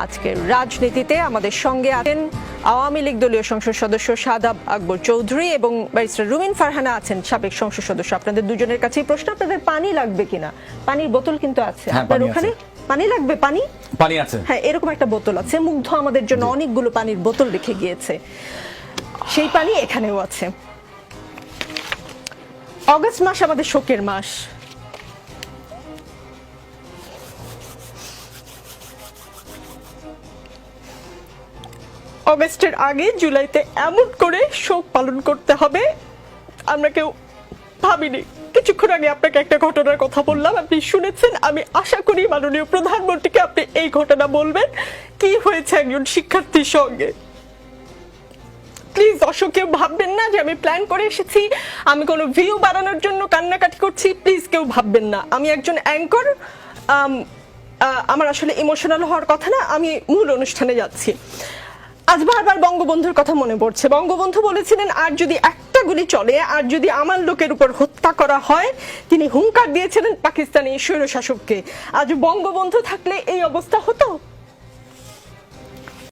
আজকের রাজনীতিতে আমাদের সঙ্গে আছেন আওয়ামী লীগ দলীয় সংসদ সদস্য শাদাব আকবর চৌধুরী এবং ব্যারিস্টার রুমিন ফারহানা আছেন সাবেক সংসদ সদস্য। আপনাদের দুজনের কাছেই প্রশ্ন, আপনাদের পানি লাগবে কিনা? পানির বোতল কিন্তু আছে আপনার ওখানে? পানি লাগবে? পানি আছে, হ্যাঁ, এরকম একটা বোতল আছে। মুগ্ধ আমাদের জন্য অনেকগুলো পানির বোতল রেখে গিয়েছে, সেই পানি এখানেও আছে। অগস্ট মাস আমাদের শোকের মাস। অগস্টের আগে জুলাইতে এমন করে শোক পালন করতে হবে আমরা কেউ ভাবিনি। কিছুক্ষণ আগে আপনাকে একটা ঘটনার কথা বললাম, আপনি শুনেছেন। আমি আশা করি মাননীয় প্রধানমন্ত্রীকে আপনি এই ঘটনা বলবেন, কি হয়েছে একজন শিক্ষার্থীর সঙ্গে। প্লিজ দর্শক কেউ ভাববেন না যে আমি প্ল্যান করে এসেছি, আমি কোনো ভিউ বাড়ানোর জন্য কান্নাকাটি করছি, প্লিজ কেউ ভাববেন না। আমি একজন অ্যাঙ্কর, আমার আসলে ইমোশনাল হওয়ার কথা না, আমি মূল অনুষ্ঠানে যাচ্ছি। আজ বারবার বঙ্গবন্ধুর কথা মনে পড়ছে। বঙ্গবন্ধু বলেছিলেন, আর যদি একটা গুলি চলে, আর যদি আমার লোকের উপর হত্যা করা হয়, তিনি হুঙ্কার দিয়েছিলেন পাকিস্তানি স্বৈরশাসককে। আজ বঙ্গবন্ধু থাকলে এই অবস্থা হতো?